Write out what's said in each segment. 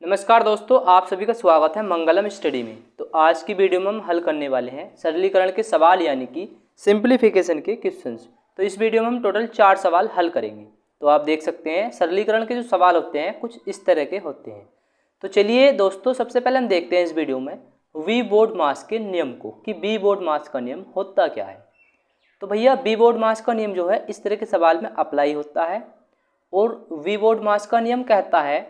नमस्कार दोस्तों, आप सभी का स्वागत है मंगलम स्टडी में। तो आज की वीडियो में हम हल करने वाले हैं सरलीकरण के सवाल यानी कि सिंप्लीफिकेशन के क्वेश्चंस। तो इस वीडियो में हम टोटल 4 सवाल हल करेंगे। तो आप देख सकते हैं सरलीकरण के जो सवाल होते हैं कुछ इस तरह के होते हैं। तो चलिए दोस्तों, सबसे पहले हम देखते हैं इस वीडियो में वी बोर्ड मास के नियम को कि बी बोर्ड मास का नियम होता क्या है। तो भैया बी बोर्ड मास का नियम जो है इस तरह के सवाल में अप्लाई होता है और वी बोर्ड मास का नियम कहता है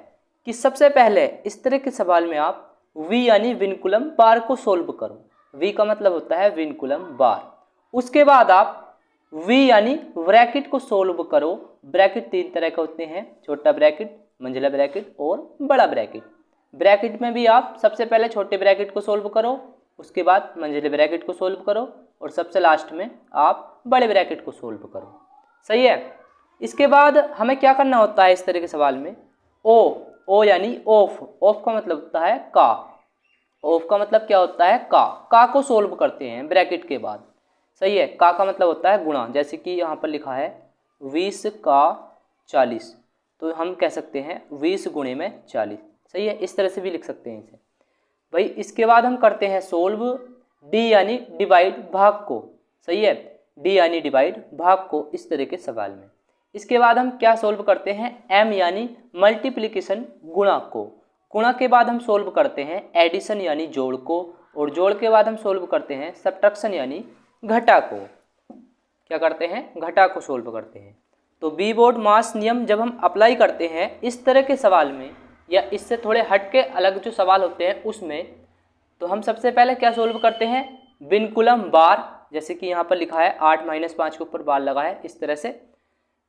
कि सबसे पहले इस तरह के सवाल में आप V यानी विनकुलम बार को सोल्व करो। V का मतलब होता है विनकुलम बार। उसके बाद आप V यानी ब्रैकेट को सोल्व करो। ब्रैकेट 3 तरह के होते हैं, छोटा ब्रैकेट, मंझला ब्रैकेट और बड़ा ब्रैकेट। ब्रैकेट में भी आप सबसे पहले छोटे ब्रैकेट को सोल्व करो, उसके बाद मंझले ब्रैकेट को सोल्व करो और सबसे लास्ट में आप बड़े ब्रैकेट को सोल्व करो। सही है। इसके बाद हमें क्या करना होता है इस तरह के सवाल में, ओ यानी ऑफ। ऑफ का मतलब होता है का। ऑफ का मतलब क्या होता है, का को सोल्व करते हैं ब्रैकेट के बाद। सही है। का मतलब होता है गुणा, जैसे कि यहाँ पर लिखा है 20 का 40, तो हम कह सकते हैं 20 गुणे में 40। सही है, इस तरह से भी लिख सकते हैं इसे भाई। इसके बाद हम करते हैं सोल्व डी यानी डिवाइड भाग को। सही है, डी यानी डिवाइड भाग को इस तरह के सवाल में। इसके बाद हम क्या सोल्व करते हैं, एम यानी मल्टीप्लिकेशन गुणा को। गुणा के बाद हम सोल्व करते हैं एडिशन यानी जोड़ को, और जोड़ के बाद हम सोल्व करते हैं सब्ट्रैक्शन यानी घटा को। क्या करते हैं, घटा को सोल्व करते हैं। तो बी बोर्ड मास नियम जब हम अप्लाई करते हैं इस तरह के सवाल में या इससे थोड़े हट के अलग जो सवाल होते हैं उसमें, तो हम सबसे पहले क्या सोल्व करते हैं, विनकुलम बार। जैसे कि यहाँ पर लिखा है 8 - 5 के ऊपर बार लगा है इस तरह से।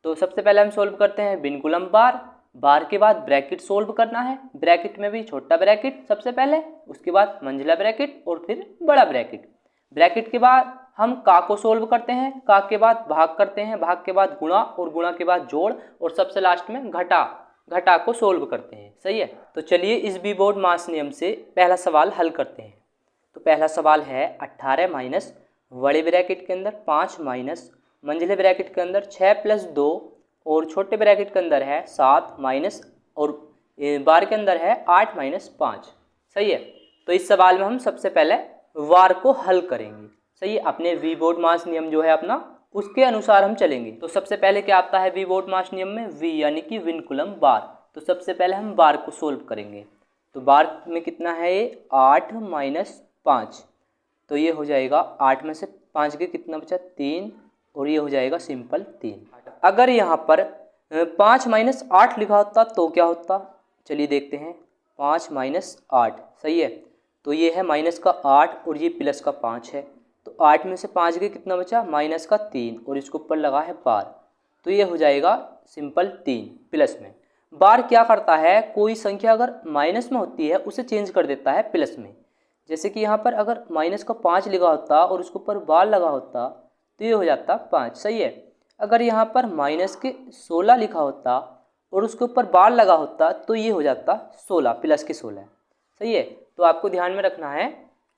तो सबसे पहले हम सोल्व करते हैं विनकुलम बार। बार के बाद ब्रैकेट सोल्व करना है, ब्रैकेट में भी छोटा ब्रैकेट सबसे पहले, उसके बाद मंझला ब्रैकेट और फिर बड़ा ब्रैकेट। ब्रैकेट के बाद हम का को सोल्व करते हैं, का के बाद भाग करते हैं, भाग के बाद गुणा और गुणा के बाद जोड़ और सबसे लास्ट में घटा को सोल्व करते हैं। सही है। तो चलिए इस बी बोर्ड मास नियम से पहला सवाल हल करते हैं। तो पहला सवाल है 18 माइनस बड़े ब्रैकेट के अंदर 5 माइनस मंझले ब्रैकेट के अंदर 6 + 2 और छोटे ब्रैकेट के अंदर है 7 माइनस और बार के अंदर है 8 - 5। सही है। तो इस सवाल में हम सबसे पहले वार को हल करेंगे। सही है, अपने वी बोर्ड मास नियम जो है अपना उसके अनुसार हम चलेंगे। तो सबसे पहले क्या आता है वी बोर्ड मास नियम में, वी यानी कि विनकुलम बार। तो सबसे पहले हम बार को सोल्व करेंगे। तो बार में कितना है ये 8 - 5, तो ये हो जाएगा 8 में से 5 के कितना बचा 3 और ये हो जाएगा सिंपल 3। अगर यहाँ पर 5 - 8 लिखा होता तो क्या होता, चलिए देखते हैं। 5 - 8, सही है। तो ये है माइनस का 8 और ये प्लस का 5 है। तो 8 में से 5 के कितना बचा माइनस का 3 और इसके ऊपर लगा है बार, तो ये हो जाएगा सिंपल 3 प्लस में। बार क्या करता है, कोई संख्या अगर माइनस में होती है उसे चेंज कर देता है प्लस में। जैसे कि यहाँ पर अगर माइनस का 5 लिखा होता और उसके ऊपर बार लगा होता तो ये हो जाता 5। सही है। अगर यहाँ पर माइनस के 16 लिखा होता और उसके ऊपर बार लगा होता तो ये हो जाता 16 प्लस के 16। सही है। तो आपको ध्यान में रखना है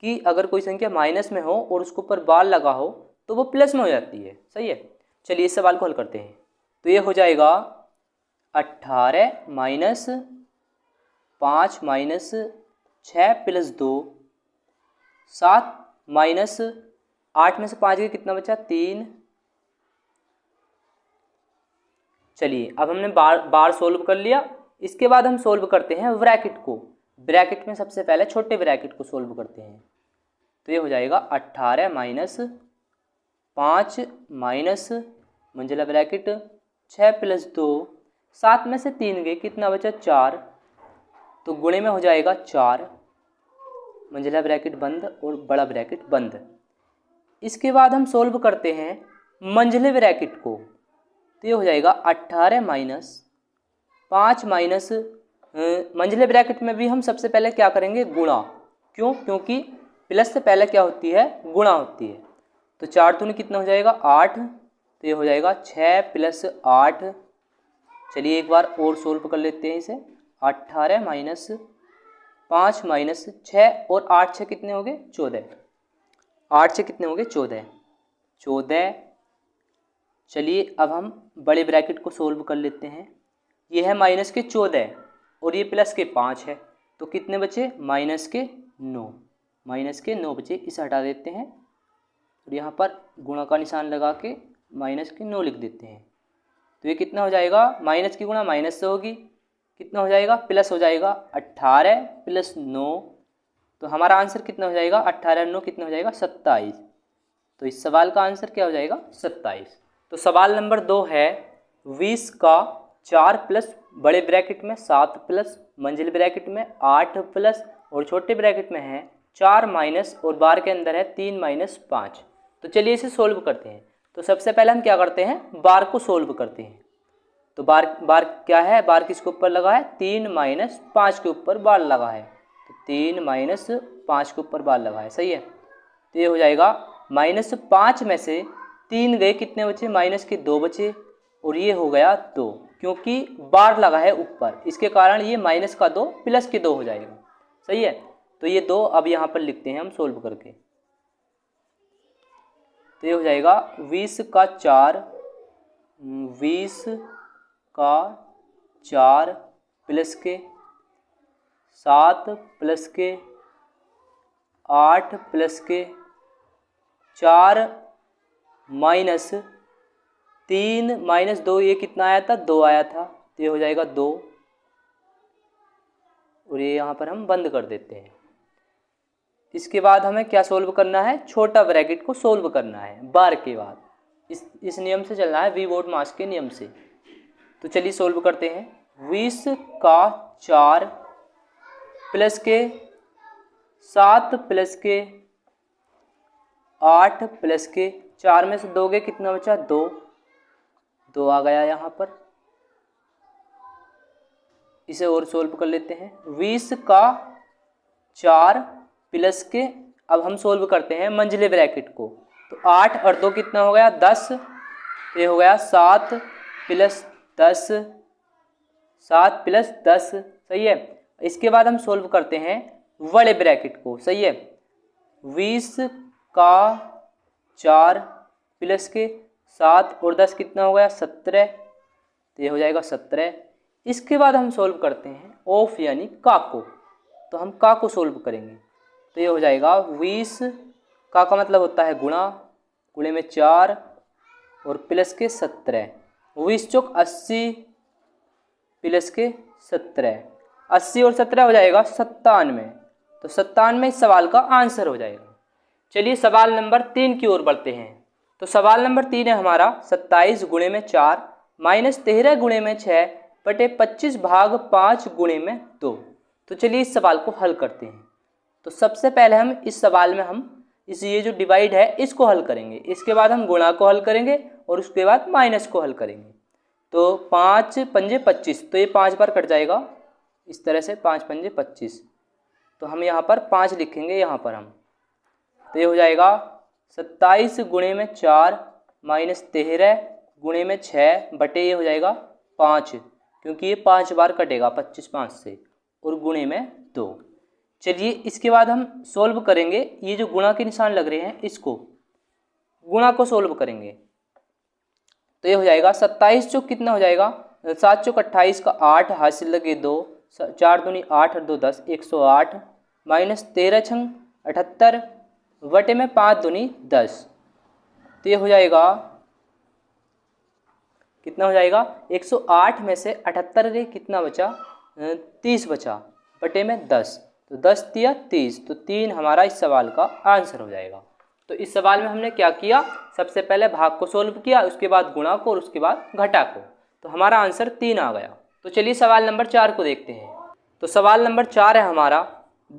कि अगर कोई संख्या माइनस में हो और उसके ऊपर बार लगा हो तो वो प्लस में हो जाती है। सही है। चलिए इस सवाल को हल करते हैं। तो ये हो जाएगा 18 माइनस 5 माइनस 6 + 2 7 माइनस 8 में से 5 के कितना बचा 3। चलिए अब हमने बार सोल्व कर लिया। इसके बाद हम सोल्व करते हैं ब्रैकेट को। ब्रैकेट में सबसे पहले छोटे ब्रैकेट को सोल्व करते हैं। तो ये हो जाएगा 18 माइनस 5 माइनस मंझला ब्रैकेट 6 + 2 7 में से 3 गए कितना बचा 4, तो गुणे में हो जाएगा 4, मंझला ब्रैकेट बंद और बड़ा ब्रैकेट बंद। इसके बाद हम सोल्व करते हैं मंझले ब्रैकेट को। तो ये हो जाएगा 18 माइनस 5 माइनस मंझले ब्रैकेट में भी हम सबसे पहले क्या करेंगे गुणा। क्यों, क्योंकि प्लस से पहले क्या होती है गुणा होती है। तो 4 दूनी कितना हो जाएगा 8, तो ये हो जाएगा 6 + 8। चलिए एक बार और सोल्व कर लेते हैं इसे। 18 माइनस 5 माइनस 6 और 8 से कितने हो गए 14। 8 से कितने हो गए 14। चलिए अब हम बड़े ब्रैकेट को सोल्व कर लेते हैं। ये है माइनस के 14 और ये प्लस के 5 है। तो कितने बचे, माइनस के 9 बचे, इसे हटा देते हैं और यहाँ पर गुणा का निशान लगा के माइनस के 9 लिख देते हैं। तो ये कितना हो जाएगा, माइनस की गुणा माइनस से होगी, कितना हो जाएगा, प्लस हो जाएगा 18 प्लस 9, तो हमारा आंसर कितना हो जाएगा, 18 9 कितना हो जाएगा, 27। तो इस सवाल का आंसर क्या हो जाएगा, 27। तो सवाल नंबर 2 है 20 का 4 प्लस बड़े ब्रैकेट में 7 प्लस मंझले ब्रैकेट में 8 प्लस और छोटे ब्रैकेट में है 4 माइनस और बार के अंदर है 3 माइनस 5। तो चलिए इसे सोल्व करते हैं। तो सबसे पहले हम क्या करते हैं, बार को सोल्व करते हैं। तो बार क्या है, बार किसके ऊपर लगा है, 3 माइनस 5 के ऊपर बार लगा है, तो 3 माइनस 5 के ऊपर बार लगा है, सही है। तो ये हो जाएगा -5 में से 3 गए, कितने बचे, माइनस के 2 बचे और ये हो गया 2, क्योंकि बार लगा है ऊपर, इसके कारण ये माइनस का 2 प्लस के 2 हो जाएगा, सही है। तो ये 2 अब यहाँ पर लिखते हैं हम सोल्व करके। तो ये हो जाएगा 20 का 4 प्लस के 7 प्लस के 8 प्लस के 4 माइनस 3 माइनस 2, ये कितना आया था, 2 आया था, तो ये हो जाएगा 2 और ये यहाँ पर हम बंद कर देते हैं। इसके बाद हमें क्या सोल्व करना है, छोटा ब्रैकेट को सोल्व करना है बार के बाद। इस नियम से चलना है, वी वोट मास के नियम से। तो चलिए सोल्व करते हैं। 20 का 4 प्लस के 7 प्लस के 8 प्लस के 4 में से 2 गए, कितना बचा, 2 आ गया यहाँ पर। इसे और सोल्व कर लेते हैं। 20 का 4 प्लस के, अब हम सोल्व करते हैं मंझले ब्रैकेट को, तो 8 और 2 कितना हो गया, 10, ये हो गया 7 प्लस 10, 7 प्लस 10, सही है। इसके बाद हम सोल्व करते हैं बड़े ब्रैकेट को, सही है। 20 का 4 प्लस के 7 और 10 कितना हो गया, 17, तो ये हो जाएगा 17। इसके बाद हम सोल्व करते हैं ऑफ यानी का को, तो हम का को सोल्व करेंगे। तो ये हो जाएगा 20 का मतलब होता है गुणा, गुणे में 4 और प्लस के 17, 20 चौक 80 प्लस के 17, 80 और 17 हो जाएगा 97, तो 97 इस सवाल का आंसर हो जाएगा। चलिए सवाल नंबर 3 की ओर बढ़ते हैं। तो सवाल नंबर 3 है हमारा 27 गुणे में 4 माइनस 13 गुणे में 6 बटे 25 भाग 5 गुणे में 2। तो चलिए इस सवाल को हल करते हैं। तो सबसे पहले हम इस सवाल में ये जो डिवाइड है इसको हल करेंगे, इसके बाद हम गुणा को हल करेंगे और उसके बाद माइनस को हल करेंगे। तो 5 पंजे 25, तो ये 5 बार कट जाएगा इस तरह से, 5 पंजे 25, तो हम यहाँ पर 5 लिखेंगे यहाँ पर हम। तो ये हो जाएगा 27 गुणे में 4 माइनस 13 गुणे में 6 बटे ये हो जाएगा 5, क्योंकि ये 5 बार कटेगा 25 5 से, और गुणे में 2। चलिए इसके बाद हम सोल्व करेंगे, ये जो गुणा के निशान लग रहे हैं इसको, गुणा को सोल्व करेंगे। तो ये हो जाएगा 27 चौक कितना हो जाएगा, 7 चौक 28 का 8 हासिल लगे 2, 4 दूनी 8 और 2 10, 108 माइनस 13 छंग 78 बटे में 5 दूनी 10। तो ये हो जाएगा कितना हो जाएगा, 108 में से 78 रे कितना बचा, 30 बचा बटे में 10, तो 10 तिया 30, तो 3 हमारा इस सवाल का आंसर हो जाएगा। तो इस सवाल में हमने क्या किया, सबसे पहले भाग को सोल्व किया, उसके बाद गुणा को और उसके बाद घटा को, तो हमारा आंसर 3 आ गया। तो चलिए सवाल नंबर 4 को देखते हैं। तो सवाल नंबर 4 है हमारा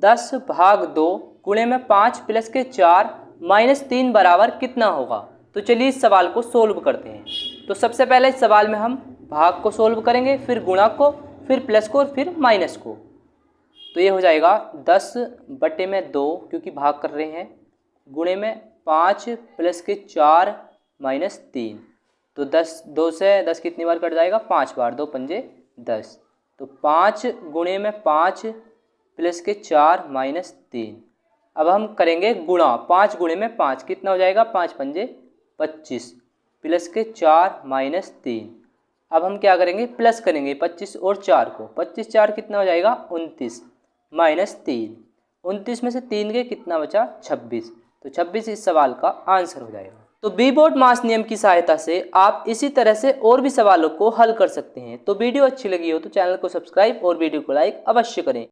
10 भाग 2 गुणे में 5 प्लस के 4 माइनस 3 बराबर कितना होगा। तो चलिए इस सवाल को सोल्व करते हैं। तो सबसे पहले इस सवाल में हम भाग को सोल्व करेंगे, फिर गुणा को, फिर प्लस को और फिर माइनस को। तो ये हो जाएगा 10 बटे में 2, क्योंकि भाग कर रहे हैं, गुणे में 5 प्लस के 4 माइनस 3, तो 10 2 से 10 कितनी बार कट जाएगा, 5 बार, 2 पंजे 10, तो 5 गुणे में 5 प्लस के 4 माइनस 3। अब हम करेंगे गुणा, 5 गुणे में 5 कितना हो जाएगा, 5 पंजे 25 प्लस के 4 माइनस 3। अब हम क्या करेंगे, प्लस करेंगे 25 और 4 को, 25 4 कितना हो जाएगा 29, -3। 29 में से 3 गए, कितना बचा? 26। तो 26 इस सवाल का आंसर हो जाएगा। तो बी बोर्ड मास नियम की सहायता से आप इसी तरह से और भी सवालों को हल कर सकते हैं। तो वीडियो अच्छी लगी हो तो चैनल को सब्सक्राइब और वीडियो को लाइक अवश्य करें।